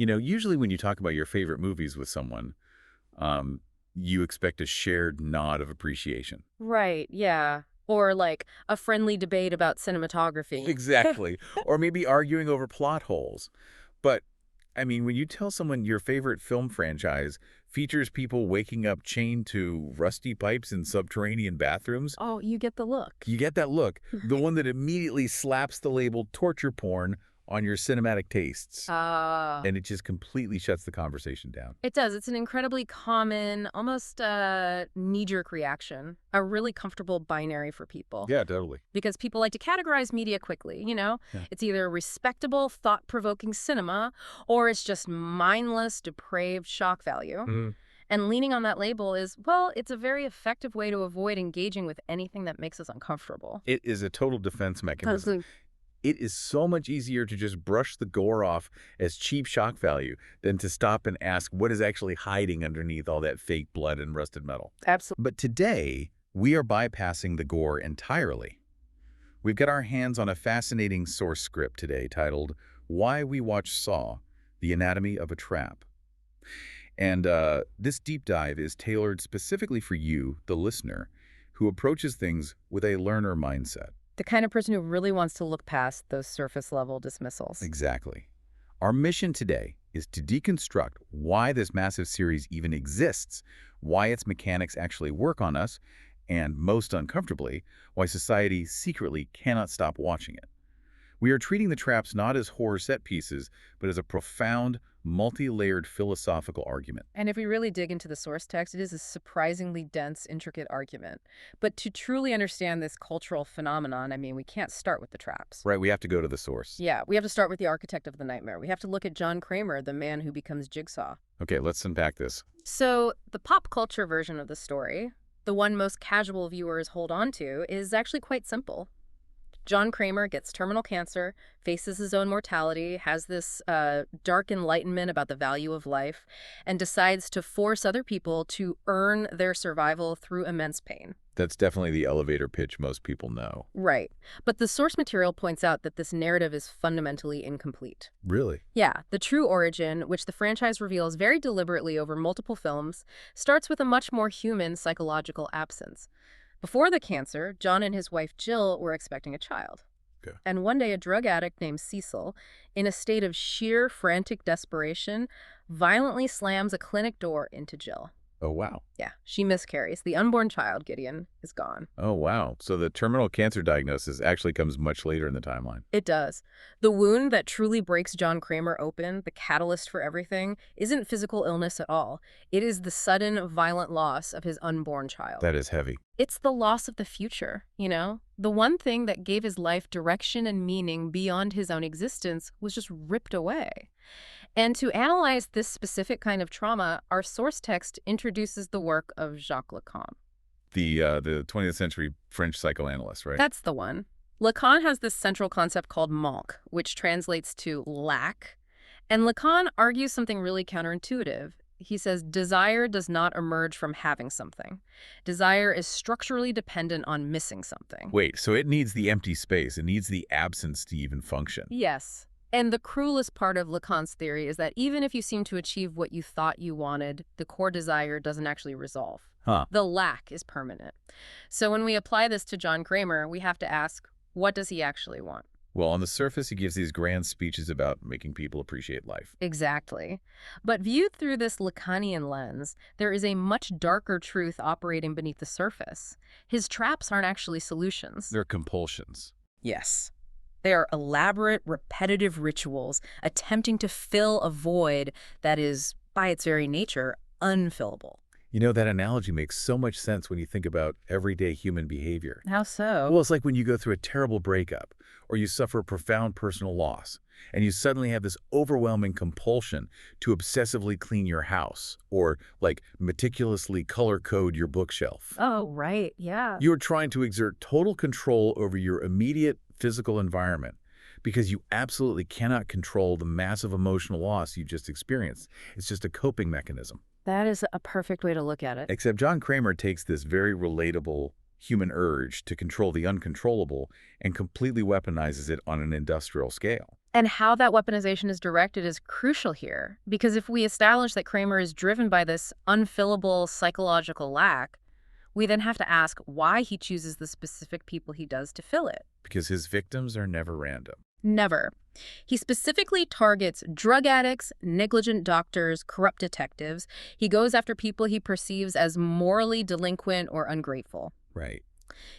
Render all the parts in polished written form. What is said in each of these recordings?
Usually when you talk about your favorite movies with someone, um, you expect a shared nod of appreciation. Right, yeah. Or like a friendly debate about cinematography. Exactly. Or maybe arguing over plot holes. But, I mean, when you tell someone your favorite film franchise features people waking up chained to rusty pipes in subterranean bathrooms, Oh, you get the look. you get that look, the one that immediately slaps the label torture porn on your cinematic tastes. Ah. And it just completely shuts the conversation down. It does. It's an incredibly common, almost knee-jerk reaction, a really comfortable binary for people. Yeah, totally. Because people like to categorize media quickly, you know? Yeah. It's either respectable, thought-provoking cinema, or it's just mindless, depraved shock value. Mhm. And leaning on that label is, well, it's a very effective way to avoid engaging with anything that makes us uncomfortable. It is a total defense mechanism. Totally. It is so much easier to just brush the gore off as cheap shock value than to stop and ask what is actually hiding underneath all that fake blood and rusted metal. Absolutely. But today, we are bypassing the gore entirely. We've got our hands on a fascinating source script today titled Why We Watch Saw, The Anatomy of a Trap. And this deep dive is tailored specifically for you, the listener, who approaches things with a learner mindset. The kind of person who really wants to look past those surface-level dismissals. Exactly. Our mission today is to deconstruct why this massive series even exists, why its mechanics actually work on us, and most uncomfortably, why society secretly cannot stop watching it. We are treating the traps not as horror set pieces, but as a profound, multi-layered philosophical argument. And if we really dig into the source text, it is a surprisingly dense, intricate argument. But to truly understand this cultural phenomenon, I mean, we can't start with the traps. Right, we have to go to the source. Yeah, we have to start with the architect of the nightmare. We have to look at John Kramer, the man who becomes Jigsaw. Okay, let's unpack this. So the pop culture version of the story, the one most casual viewers hold on to, is actually quite simple. John Kramer gets terminal cancer, faces his own mortality, has this dark enlightenment about the value of life, and decides to force other people to earn their survival through immense pain. That's definitely the elevator pitch most people know. Right. But the source material points out that this narrative is fundamentally incomplete. Really? Yeah, the true origin, which the franchise reveals very deliberately over multiple films, starts with a much more human psychological absence. Before the cancer, John and his wife Jill were expecting a child. Okay. And one day a drug addict named Cecil, in a state of sheer frantic desperation, violently slams a clinic door into Jill. Oh, wow. Yeah, she miscarries. The unborn child, Gideon, is gone. Oh, wow. So the terminal cancer diagnosis actually comes much later in the timeline. It does. The wound that truly breaks John Kramer open, the catalyst for everything, isn't physical illness at all. It is the sudden, violent loss of his unborn child. That is heavy. It's the loss of the future, you know? The one thing that gave his life direction and meaning beyond his own existence was just ripped away. And to analyze this specific kind of trauma, our source text introduces the work of Jacques Lacan. The 20th century French psychoanalyst, right? That's the one. Lacan has this central concept called manque, which translates to lack. And Lacan argues something really counterintuitive. He says desire does not emerge from having something. Desire is structurally dependent on missing something. Wait, so it needs the empty space. It needs the absence to even function. Yes. And the cruelest part of Lacan's theory is that even if you seem to achieve what you thought you wanted, the core desire doesn't actually resolve. Huh. The lack is permanent. So when we apply this to John Kramer, we have to ask, what does he actually want? Well, on the surface, he gives these grand speeches about making people appreciate life. Exactly. But viewed through this Lacanian lens, there is a much darker truth operating beneath the surface. His traps aren't actually solutions. They're compulsions. Yes. They are elaborate, repetitive rituals attempting to fill a void that is, by its very nature, unfillable. You know, that analogy makes so much sense when you think about everyday human behavior. How so? Well, it's like when you go through a terrible breakup or you suffer a profound personal loss and you suddenly have this overwhelming compulsion to obsessively clean your house or, like, meticulously color code your bookshelf. Oh, right, yeah. You're trying to exert total control over your immediate physical environment because you absolutely cannot control the massive emotional loss you just experienced. It's just a coping mechanism. That is a perfect way to look at it. Except John Kramer takes this very relatable human urge to control the uncontrollable and completely weaponizes it on an industrial scale. And how that weaponization is directed is crucial here, because if we establish that Kramer is driven by this unfillable psychological lack, we then have to ask why he chooses the specific people he does to fill it. Because his victims are never random. Never. He specifically targets drug addicts, negligent doctors, corrupt detectives. He goes after people he perceives as morally delinquent or ungrateful. Right.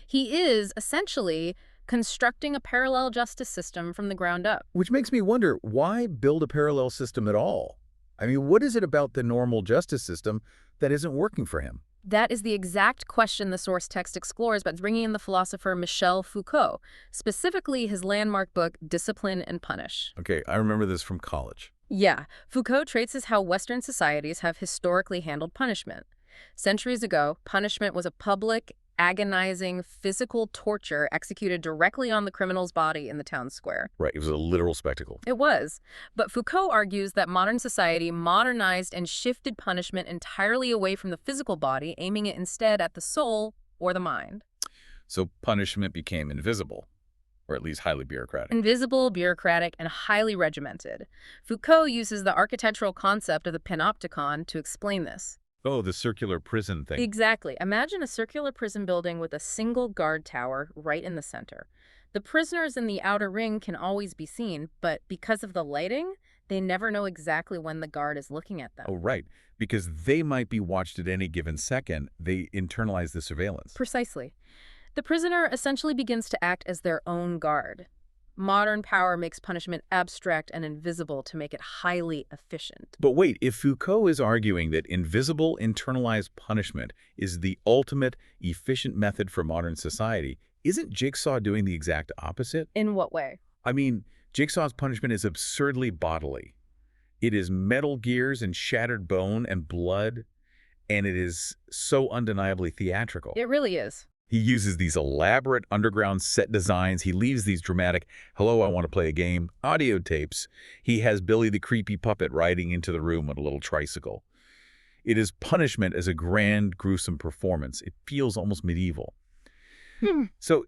He is, essentially, constructing a parallel justice system from the ground up. Which makes me wonder, why build a parallel system at all? I mean, what is it about the normal justice system that isn't working for him? That is the exact question the source text explores by bringing in the philosopher Michel Foucault, specifically his landmark book, Discipline and Punish. Okay, I remember this from college. Yeah, Foucault traces how Western societies have historically handled punishment. Centuries ago, punishment was a public, agonizing, physical torture executed directly on the criminal's body in the town square. Right, it was a literal spectacle. It was. But Foucault argues that modern society modernized and shifted punishment entirely away from the physical body, aiming it instead at the soul or the mind. So punishment became invisible, or at least highly bureaucratic. Invisible, bureaucratic, and highly regimented. Foucault uses the architectural concept of the panopticon to explain this. Oh, the circular prison thing. Exactly. Imagine a circular prison building with a single guard tower right in the center. The prisoners in the outer ring can always be seen, but because of the lighting, they never know exactly when the guard is looking at them. Oh, right. Because they might be watched at any given second, they internalize the surveillance. Precisely. The prisoner essentially begins to act as their own guard. Modern power makes punishment abstract and invisible to make it highly efficient. But wait, if Foucault is arguing that invisible internalized punishment is the ultimate efficient method for modern society, isn't Jigsaw doing the exact opposite? In what way? I mean, Jigsaw's punishment is absurdly bodily. It is metal gears and shattered bone and blood, and it is so undeniably theatrical. It really is. He uses these elaborate underground set designs. He leaves these dramatic, hello, I want to play a game, audio tapes. He has Billy the creepy puppet riding into the room on a little tricycle. It is punishment as a grand, gruesome performance. It feels almost medieval. So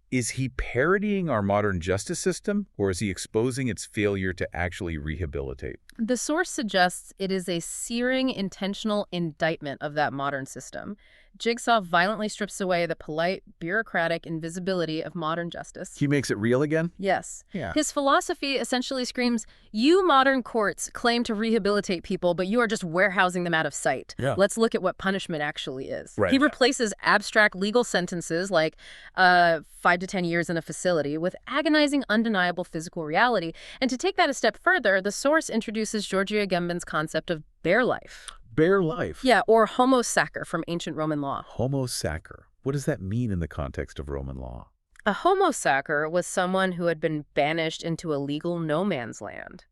is he parodying our modern justice system, or is he exposing its failure to actually rehabilitate? The source suggests it is a searing, intentional indictment of that modern system. Jigsaw violently strips away the polite, bureaucratic invisibility of modern justice. He makes it real again? Yes. Yeah. His philosophy essentially screams, you modern courts claim to rehabilitate people, but you are just warehousing them out of sight. Yeah. Let's look at what punishment actually is. Right. He replaces abstract legal sentences like 5 to 10 years in a facility with agonizing, undeniable physical reality. And to take that a step further, the source introduces Giorgio Agamben's concept of bare life. Bare life? Yeah, or homo sacer from ancient Roman law. Homo sacer. What does that mean in the context of Roman law? A homo sacer was someone who had been banished into a legal no man's land.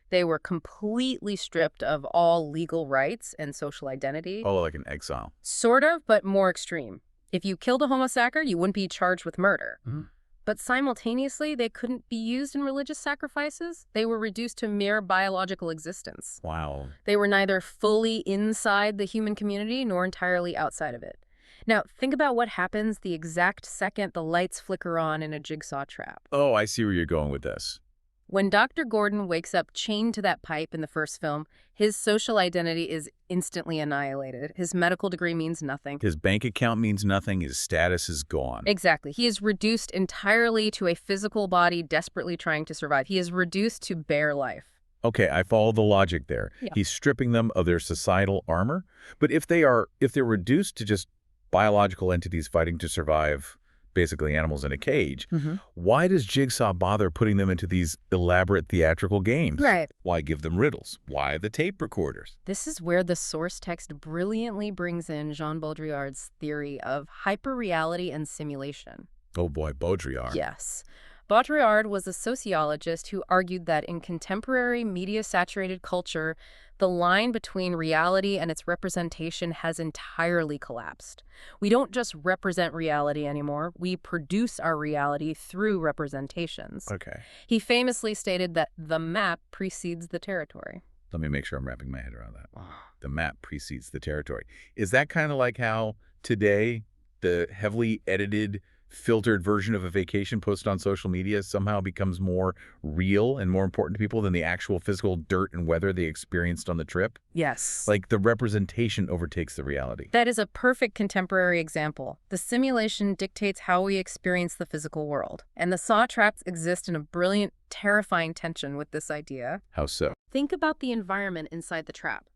They were completely stripped of all legal rights and social identity. Oh, like an exile. Sort of, but more extreme. If you killed a homo sacer, you wouldn't be charged with murder. Mm. But simultaneously, they couldn't be used in religious sacrifices. They were reduced to mere biological existence. Wow. They were neither fully inside the human community nor entirely outside of it. Now, think about what happens the exact second the lights flicker on in a jigsaw trap. Oh, I see where you're going with this. When Dr. Gordon wakes up chained to that pipe in the first film, his social identity is instantly annihilated. His medical degree means nothing. His bank account means nothing. His status is gone. Exactly. He is reduced entirely to a physical body desperately trying to survive. He is reduced to bare life. Okay, I follow the logic there. Yeah. He's stripping them of their societal armor. But if they're reduced to just biological entities fighting to survive, basically animals in a cage, why does Jigsaw bother putting them into these elaborate theatrical games? Right. Why give them riddles? Why the tape recorders? This is where the source text brilliantly brings in Jean Baudrillard's theory of hyperreality and simulation. Oh boy, Baudrillard. Yes. Baudrillard was a sociologist who argued that in contemporary media-saturated culture, the line between reality and its representation has entirely collapsed. We don't just represent reality anymore, we produce our reality through representations. Okay. He famously stated that the map precedes the territory. Let me make sure I'm wrapping my head around that. The map precedes the territory. Is that kind of like how today the heavily edited filtered version of a vacation posted on social media somehow becomes more real and more important to people than the actual physical dirt and weather they experienced on the trip. Yes. Like the representation overtakes the reality. That is a perfect contemporary example. The simulation dictates how we experience the physical world. And the saw traps exist in a brilliant, terrifying tension with this idea. How so? Think about the environment inside the trap.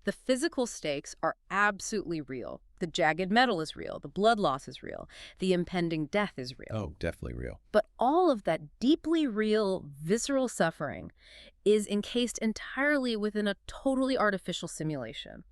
The physical stakes are absolutely real. The jagged metal is real. The blood loss is real. The impending death is real. Oh, definitely real. But all of that deeply real, visceral suffering is encased entirely within a totally artificial simulation.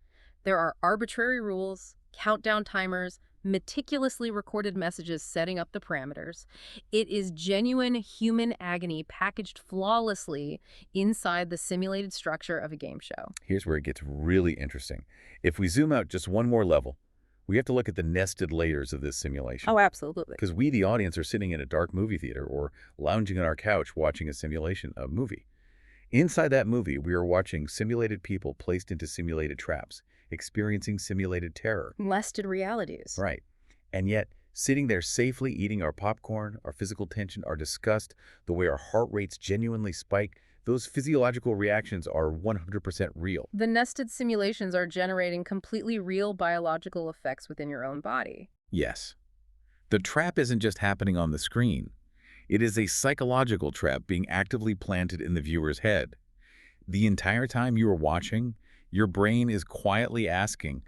There are arbitrary rules, countdown timers, meticulously recorded messages setting up the parameters. It is genuine human agony packaged flawlessly inside the simulated structure of a game show. Here's where it gets really interesting. If we zoom out just one more level, we have to look at the nested layers of this simulation. Oh, absolutely. Because we, the audience, are sitting in a dark movie theater or lounging on our couch watching a simulation, a movie. Inside that movie, we are watching simulated people placed into simulated traps, experiencing simulated terror. Nested realities. Right. And yet, sitting there safely eating our popcorn, our physical tension, our disgust, the way our heart rates genuinely spike, those physiological reactions are 100% real. The nested simulations are generating completely real biological effects within your own body. Yes. The trap isn't just happening on the screen. It is a psychological trap being actively planted in the viewer's head. The entire time you are watching, your brain is quietly asking,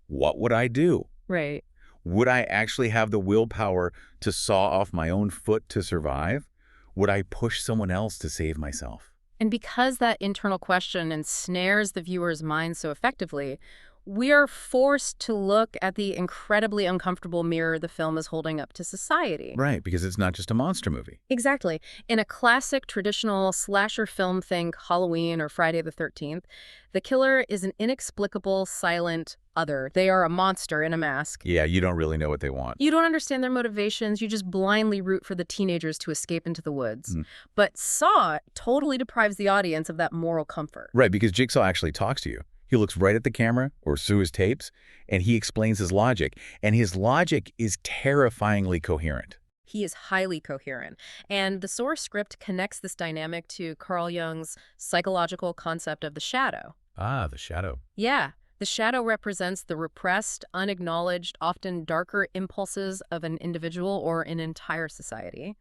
what would I do? Right. Would I actually have the willpower to saw off my own foot to survive? Would I push someone else to save myself? And because that internal question ensnares the viewer's mind so effectively, we are forced to look at the incredibly uncomfortable mirror the film is holding up to society. Right, because it's not just a monster movie. Exactly. In a classic traditional slasher film, think Halloween or Friday the 13th, the killer is an inexplicable, silent other. They are a monster in a mask. Yeah, you don't really know what they want. You don't understand their motivations. You just blindly root for the teenagers to escape into the woods. But Saw totally deprives the audience of that moral comfort. Right, because Jigsaw actually talks to you. He looks right at the camera or through his tapes, and he explains his logic. And his logic is terrifyingly coherent. He is highly coherent. And the source script connects this dynamic to Carl Jung's psychological concept of the shadow. Ah, the shadow. Yeah. The shadow represents the repressed, unacknowledged, often darker impulses of an individual or an entire society.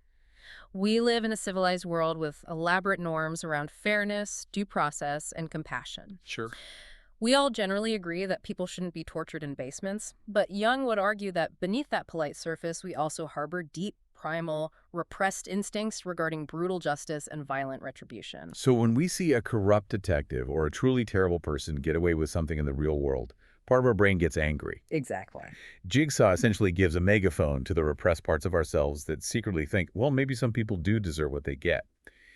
We live in a civilized world with elaborate norms around fairness, due process, and compassion. Sure. We all generally agree that people shouldn't be tortured in basements, but Jung would argue that beneath that polite surface, we also harbor deep, primal, repressed instincts regarding brutal justice and violent retribution. So when we see a corrupt detective or a truly terrible person get away with something in the real world, part of our brain gets angry. Exactly. Jigsaw essentially gives a megaphone to the repressed parts of ourselves that secretly think, well, maybe some people do deserve what they get.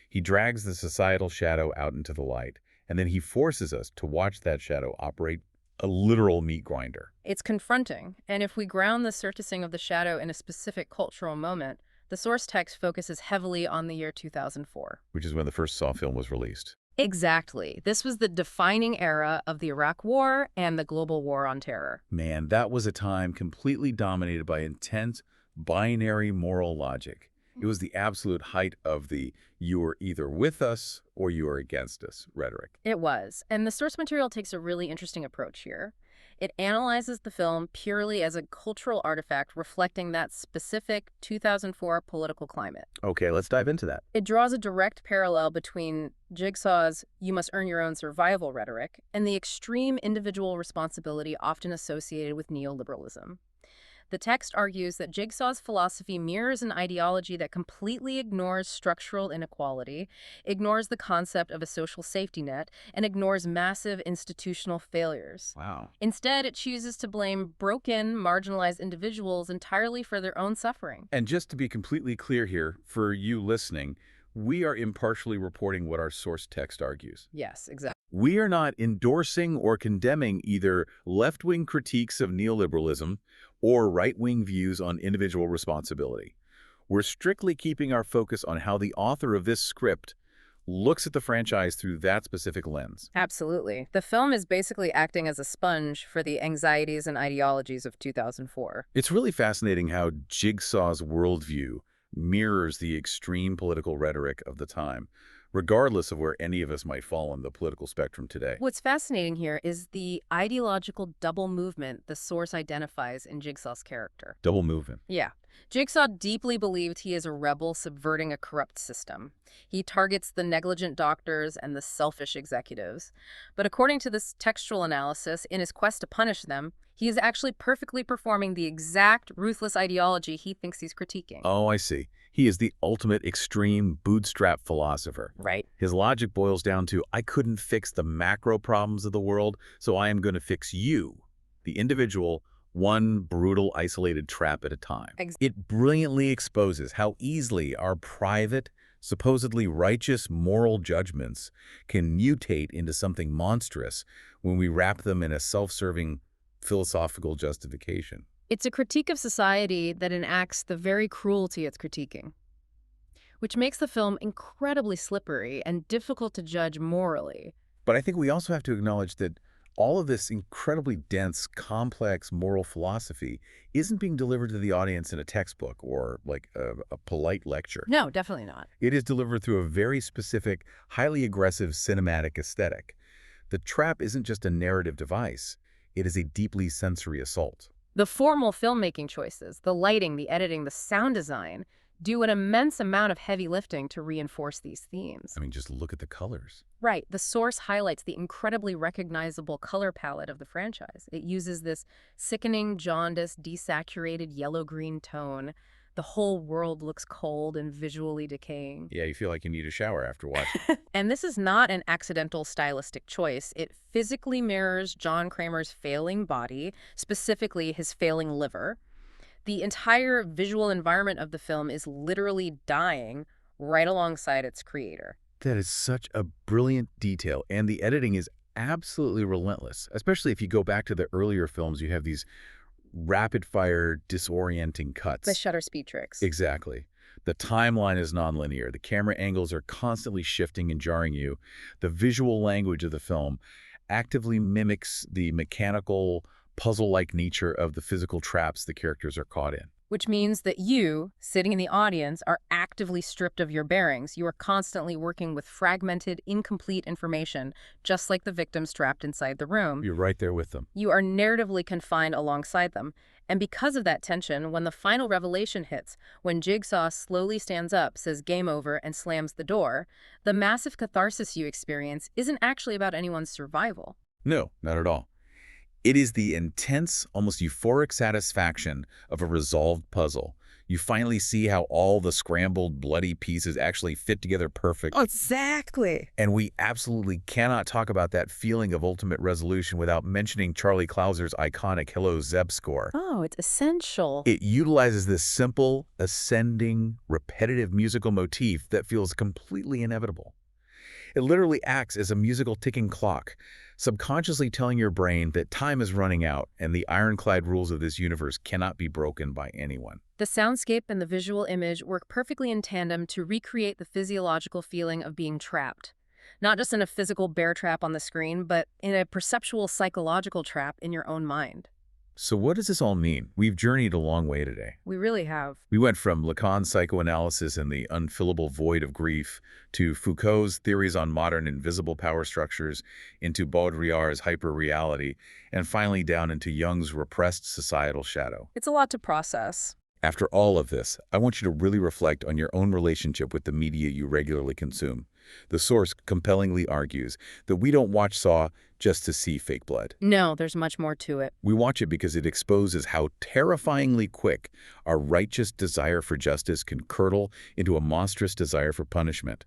He drags the societal shadow out into the light, and then he forces us to watch that shadow operate a literal meat grinder. It's confronting, and if we ground the surfacing of the shadow in a specific cultural moment, the source text focuses heavily on the year 2004. Which is when the first Saw film was released. Exactly. This was the defining era of the Iraq War and the global war on terror. Man, that was a time completely dominated by intense, binary moral logic. It was the absolute height of the you are either with us or you are against us rhetoric. It was. And the source material takes a really interesting approach here. It analyzes the film purely as a cultural artifact reflecting that specific 2004 political climate. Okay, let's dive into that. It draws a direct parallel between Jigsaw's you must earn your own survival rhetoric and the extreme individual responsibility often associated with neoliberalism. The text argues that Jigsaw's philosophy mirrors an ideology that completely ignores structural inequality, ignores the concept of a social safety net, and ignores massive institutional failures. Wow. Instead, it chooses to blame broken, marginalized individuals entirely for their own suffering. And just to be completely clear here, for you listening, we are impartially reporting what our source text argues. Yes, exactly. We are not endorsing or condemning either left-wing critiques of neoliberalism or right-wing views on individual responsibility. We're strictly keeping our focus on how the author of this script looks at the franchise through that specific lens. Absolutely. The film is basically acting as a sponge for the anxieties and ideologies of 2004. It's really fascinating how Jigsaw's worldview mirrors the extreme political rhetoric of the time, regardless of where any of us might fall on the political spectrum today. What's fascinating here is the ideological double movement the source identifies in Jigsaw's character. Double movement. Yeah. Jigsaw deeply believed he is a rebel subverting a corrupt system. He targets the negligent doctors and the selfish executives. But according to this textual analysis, in his quest to punish them, he is actually perfectly performing the exact ruthless ideology he thinks he's critiquing. Oh, I see. He is the ultimate extreme bootstrap philosopher. Right. His logic boils down to, I couldn't fix the macro problems of the world, so I am going to fix you, the individual, one brutal, isolated trap at a time. It brilliantly exposes how easily our private, supposedly righteous moral judgments can mutate into something monstrous when we wrap them in a self-serving philosophical justification. It's a critique of society that enacts the very cruelty it's critiquing, which makes the film incredibly slippery and difficult to judge morally. But I think we also have to acknowledge that all of this incredibly dense, complex moral philosophy isn't being delivered to the audience in a textbook or like a polite lecture. No, definitely not. It is delivered through a very specific, highly aggressive cinematic aesthetic. The trap isn't just a narrative device. It is a deeply sensory assault. The formal filmmaking choices, the lighting, the editing, the sound design, do an immense amount of heavy lifting to reinforce these themes. I mean, just look at the colors. Right. The source highlights the incredibly recognizable color palette of the franchise. It uses this sickening, jaundiced, desaturated yellow-green tone. The whole world looks cold and visually decaying. Yeah, you feel like you need a shower after watching. And this is not an accidental stylistic choice. It physically mirrors John Kramer's failing body, specifically his failing liver. The entire visual environment of the film is literally dying right alongside its creator. That is such a brilliant detail, and the editing is absolutely relentless, especially if you go back to the earlier films. You have these rapid-fire, disorienting cuts. The shutter speed tricks. Exactly. The timeline is nonlinear. The camera angles are constantly shifting and jarring you. The visual language of the film actively mimics the mechanical, puzzle-like nature of the physical traps the characters are caught in. Which means that you, sitting in the audience, are actively stripped of your bearings. You are constantly working with fragmented, incomplete information, just like the victims trapped inside the room. You're right there with them. You are narratively confined alongside them. And because of that tension, when the final revelation hits, when Jigsaw slowly stands up, says game over, and slams the door, the massive catharsis you experience isn't actually about anyone's survival. No, not at all. It is the intense, almost euphoric satisfaction of a resolved puzzle. You finally see how all the scrambled, bloody pieces actually fit together perfectly. Exactly. And we absolutely cannot talk about that feeling of ultimate resolution without mentioning Charlie Clouser's iconic Hello Zeb score. Oh, it's essential. It utilizes this simple, ascending, repetitive musical motif that feels completely inevitable. It literally acts as a musical ticking clock, subconsciously telling your brain that time is running out and the ironclad rules of this universe cannot be broken by anyone. The soundscape and the visual image work perfectly in tandem to recreate the physiological feeling of being trapped. Not just in a physical bear trap on the screen, but in a perceptual psychological trap in your own mind. So what does this all mean? We've journeyed a long way today. We really have. We went from Lacan's psychoanalysis and the unfillable void of grief to Foucault's theories on modern invisible power structures, into Baudrillard's hyperreality, and finally down into Jung's repressed societal shadow. It's a lot to process. After all of this, I want you to really reflect on your own relationship with the media you regularly consume. The source compellingly argues that we don't watch Saw just to see fake blood. No, there's much more to it. We watch it because it exposes how terrifyingly quick our righteous desire for justice can curdle into a monstrous desire for punishment.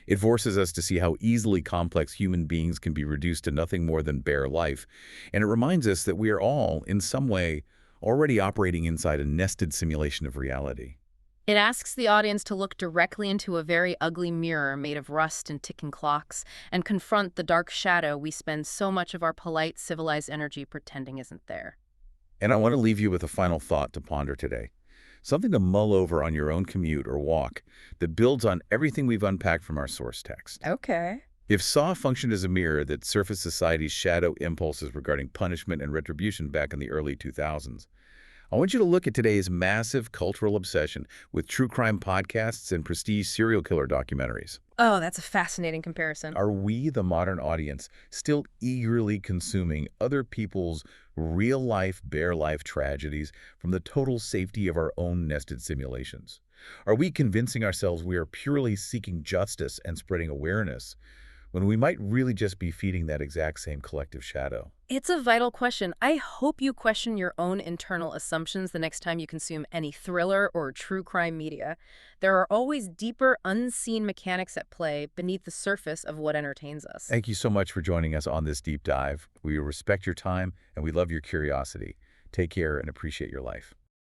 It forces us to see how easily complex human beings can be reduced to nothing more than bare life, and it reminds us that we are all, in some way, already operating inside a nested simulation of reality. It asks the audience to look directly into a very ugly mirror made of rust and ticking clocks and confront the dark shadow we spend so much of our polite, civilized energy pretending isn't there. And I want to leave you with a final thought to ponder today. something to mull over on your own commute or walk that builds on everything we've unpacked from our source text. Okay. If Saw functioned as a mirror that surfaced society's shadow impulses regarding punishment and retribution back in the early 2000s, I want you to look at today's massive cultural obsession with true crime podcasts and prestige serial killer documentaries. Oh, that's a fascinating comparison. Are we, the modern audience, still eagerly consuming other people's real-life, bare-life tragedies from the total safety of our own nested simulations? Are we convincing ourselves we are purely seeking justice and spreading awareness when we might really just be feeding that exact same collective shadow? It's a vital question. I hope you question your own internal assumptions the next time you consume any thriller or true crime media. There are always deeper, unseen mechanics at play beneath the surface of what entertains us. Thank you so much for joining us on this deep dive. We respect your time and we love your curiosity. Take care and appreciate your life.